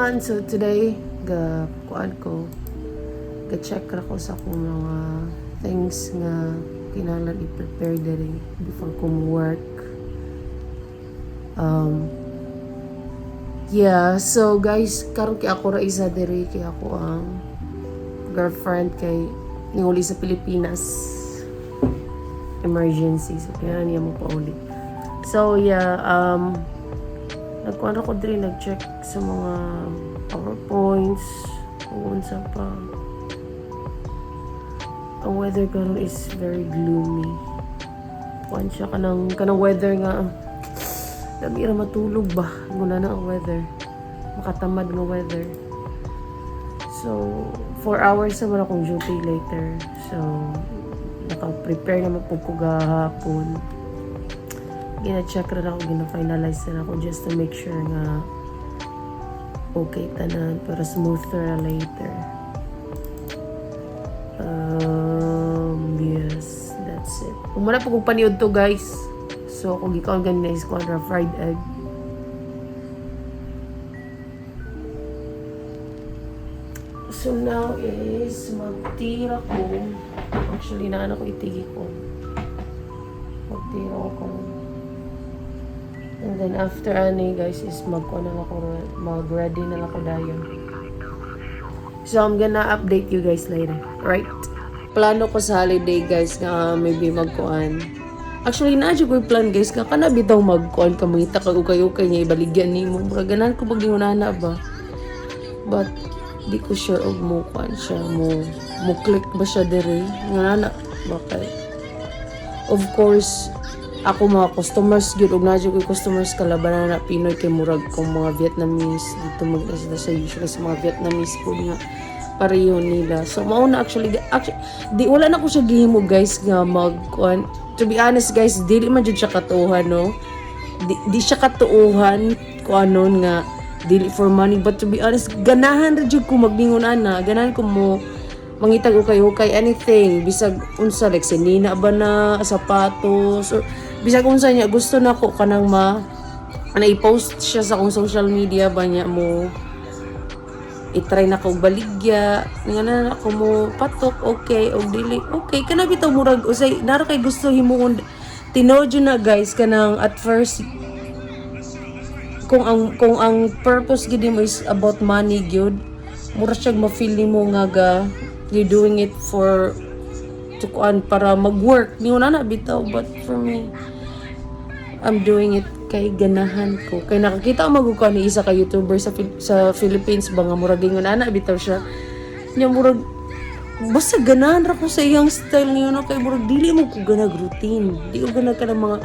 everyone! So today, kuan ko, ga-check ra ko sa akong mga things nga kinahanglan i-prepare diri before ko work. Yeah, so guys, karon kay ako ra isa diri kay ako ang girlfriend kay ninguli sa Pilipinas. Emergency, so kaya niya mo pauli. So yeah, nagkuhan ako diri, nag-check sa mga PowerPoints, kung unsa pa. Ang weather karon is very gloomy. Kuhan siya kanang weather nga, dami ra matulog ba? Muna na ang weather. Makatamad nga weather. So, 4 hours naman akong duty later. So, naka-prepare naman po ko gahapon. Gina-check rin ako, gina-finalize rin ako just to make sure nga okay tanan, pero smoother later. Yes, that's it. Kung muna po kong paniod to guys, so kung ikaw ganyan is quadra fried egg. So now is magtira ko. Actually, naano ko itigi ko. Magtira ko. And then after ani guys is mag-ready na lang ako dayon. So I'm gonna update you guys later, right? Plano ko sa holiday guys nga maybe magkuan. Actually naadyo ko plan guys nga kana bitaw magkuan ka mangita kag ukay-ukay niya ibaligyan nimo. Mura ganan ko pagingunana ba. But di ko sure og mo kuan siya mo click ba siya diri nga na bakay. Of course ako mga customers gyud og nadyo ko customers kalabanan na Pinoy kay murag kong mga Vietnamese dito magdasda sa usually sa mga Vietnamese food nga pareho nila. So mao na actually di wala na ko siya gihimo guys nga magkuan. To be honest guys, dili man jud siya katuohan no. Di siya katuohan ko anon nga dili for money, but to be honest ganahan ra jud ko magningon ana, ganahan ko mo mangitag ukay anything bisag unsa like sinina ba na sapatos or bisag unsa niya gusto na ko kanang i-post siya sa akong social media ba niya mo i-try na ko baligya nga na ako mo patok okay o dili okay kana bitaw murag usay nara kay gusto himuon tinodyo na guys kanang at first kung ang purpose gid mo is about money gyud mura siya ma-feel mo nga you're doing it for to kuan para mag-work ni una na bitaw, but for me I'm doing it kay ganahan ko kay nakakita ko magkuan ni isa ka YouTuber sa Philippines ba nga murag ingon ana bitaw siya nya murag basta ganahan ra ko sa iyang style ngayon kay murag dili mo ko ganag routine di ko ganag ka ng mga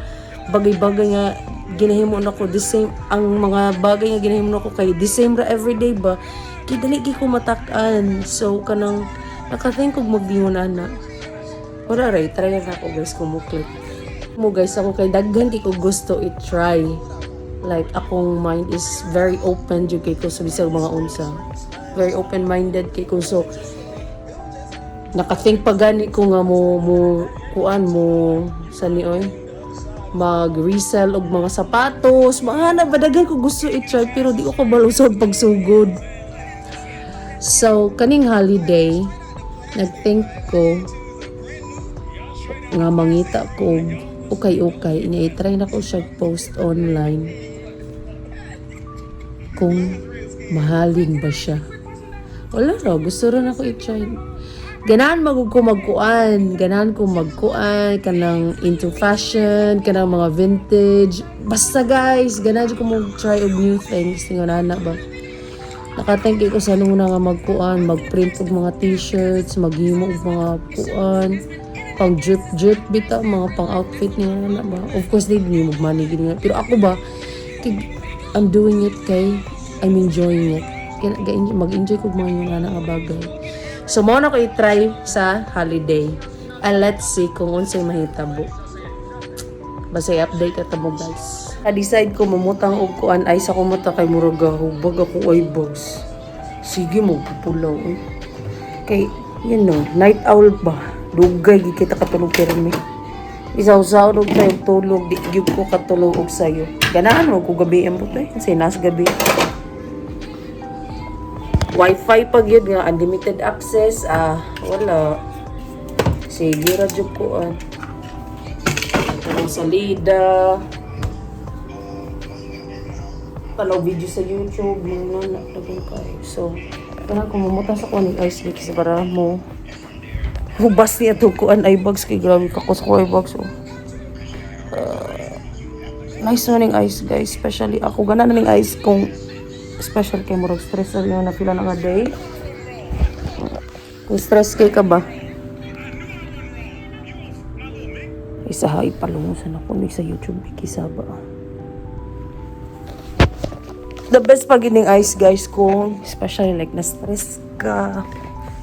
bagay-bagay nga ginahimo na ko the same ang mga bagay nga ginahimo na ko kay the same ra everyday ba kay dali gi ko matak-an so kanang naka-think kog magdingon ana wala ray try na ako guys kung mo click mo guys ako kay daghan di ko gusto i-try like akong mind is very open jud kay ko sa bisag mga unsa very open-minded kay ko so naka-think pa gani ko nga mo kuan mo sa nioy mag-resell og mga sapatos mga nabadagan ko gusto i-try pero di ko kabalusod pagsugod so kaning holiday nag-think ko nga mangita ko ukay-ukay niya i-try na ko siya post online kung mahalin ba siya wala raw gusto rin ako i-try ganahan ganahan ko magkuan kanang into fashion kanang mga vintage basta guys ganahan ko mag-try og new things tingon ana ba naka-think ko sa nuna nga magkuan mag-print og mga t-shirts maghimo og mga kuan pang drip bitaw mga pang outfit niya na ba of course they need mo money gini pero ako ba I'm doing it kay I'm enjoying it mag-enjoy ko mga yung nga bagay so mo na ko i-try sa holiday and let's see kung unsay mahitabo basta i-update at mo guys decide ko mamutang og kuan ay sa kumuta kay murag hubag ako ay boss sige mo pupulaw kay you know night owl ba dugay gid kita katulog pirmi isaw-saw og tayo tulog di gyud ko katulog og sayo ganahan mo ko gabi mo to say nas gabi Wi-Fi pag yun nga, unlimited access, wala. Sige, radyo ko, Ang salida. Palaw video sa YouTube, mga nagtagal kayo. So, kaya kung mamutas ako ng ice mix para mo hubas niya ito kuan eye bags kay grabe ka ko sa eye bags. Nice na ning ice guys, especially ako gana na ning ice kung special kay murag stress na na pila na nga day. Kung stress kay ka ba? Isa ha ipalungusan ako ni sa YouTube ikisaba. The best pag ining ice guys kung especially like na stress ka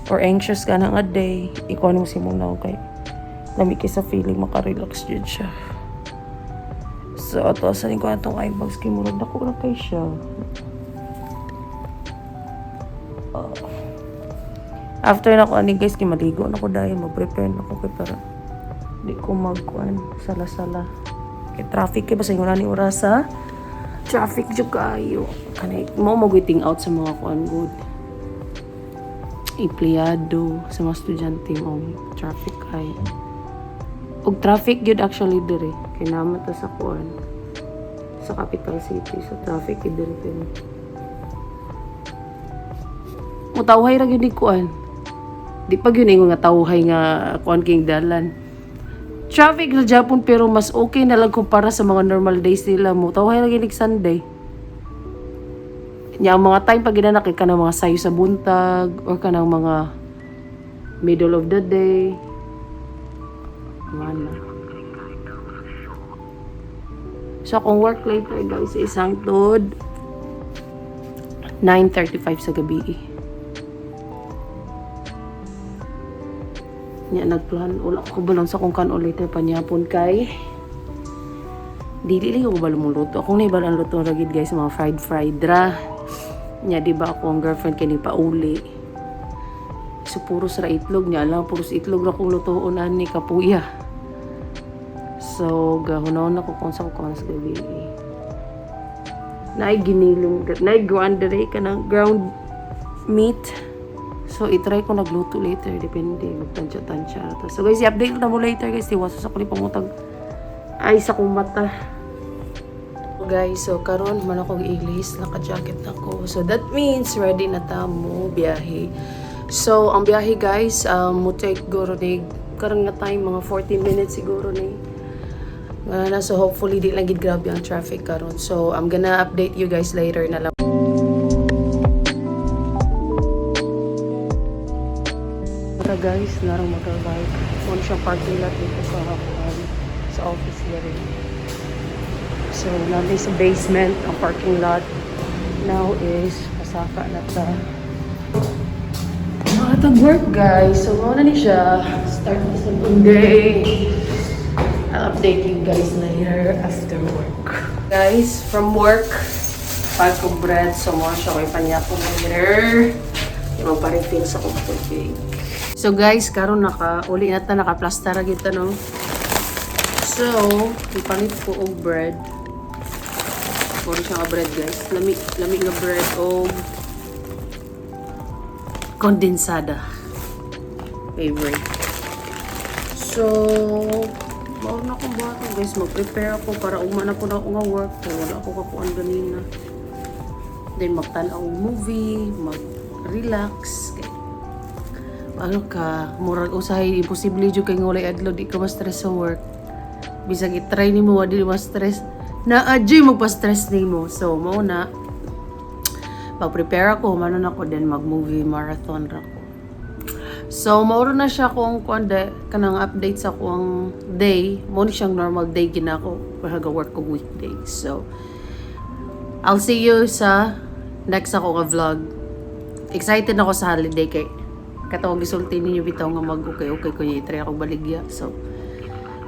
or anxious ka na nga day, ikaw nung simunaw kay lamig kay sa feeling makarelax dyan siya. So ato asanin ko na itong eye bags kay murag na ko na kay siya. After na ko ani guys kay maligo na ko dahil mag-prepare na ko kay para di ko magkuan sala-sala kay traffic kay basta yung ni oras ha. Traffic jud kayo. Kanay mo mag-waiting out sa mga kuan good. Empleyado sa mga estudyante mo traffic ay. Og traffic gyud actually dire kay naman ta sa kuan sa capital city so traffic gyud dire din. Mutawhay ra gyud ni kuan. Di pa gyud ingon nga tawhay nga kuan king dalan. Traffic sa Japan pero mas okay na lang kumpara sa mga normal days nila mo. Tawhay lagi nig Sunday. Nya ang mga time pag ginanakit ka ng mga sayo sa buntag or ka ng mga middle of the day. Mana. So kung work later guys isang tod 9:35 sa gabi. Nya nagplan wala ko balon sa kung kan later pa nyapon kay dili ko balon luto akong naibalan luto ra gid guys mga fried ra nya di ba ako ang girlfriend kay ni pauli so puro sa itlog nya lang puro sa itlog ra kong lutoon ani kapuya so gahunahon ako kung sa gabi naay ginilong naay ground ka ng ground meat. So, itry ko nagluto later. Depende. Magtansya-tansya. So, guys, i-update na mo later, guys. Iwaso sa kulit pangutag. Ay, sa kong mata. So, guys, so, karon man ako i-lace. Naka-jacket ako. So, that means, ready na tamo biyahe. So, ang biyahe, guys, mo take siguro ni, karang nga time, mga 40 minutes siguro ni. So, hopefully, di lang gid grabe ang traffic karon. So, I'm gonna update you guys later na lang. Guys, larang motorbike. Muna siyang parking lot dito sa office niya rin. So, natin sa basement, ang parking lot. Now is, pasaka na ta. Matag-work guys. So, muna ni siya. Start na sa day. I'll update you guys later after work. Guys, from work, pag kong bread. So, muna siya may panyapon later. Yung magpa-refill sa kong tubig. So guys, karon uli na ta naka-plaster ra gyud ta no. So, ipalit ko og bread. Puro siya nga bread guys. Lami nga bread og kondensada. Favorite. So, mao na kong buhaton guys. Mag-prepare ako para ugma na ko na nga work. Kaya wala ako kakuan ganina. Then magtanaw movie, mag-relax. Ano ka, murag usahay, imposible dyan kay ngulay adlo, di ka ma-stress sa work. Bisag i-try ni mo, di ma-stress. Na-adjay magpa-stress ni mo. So, mauna, mag-prepare ako, manon ako, then mag-movie marathon ra ko. So, mauro na siya kung kanang update sa kung day. Mauna siyang normal day ginako, para work ko weekdays. So, I'll see you sa next ako nga vlog. Excited ako sa holiday kay katawag gisulti ninyo bitaw nga mag-okay ko niya i-try ako baligya. So,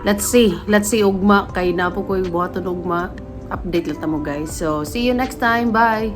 let's see ugma kay napo ko yung buhaton ugma. Update lang ta mo guys. So, see you next time. Bye!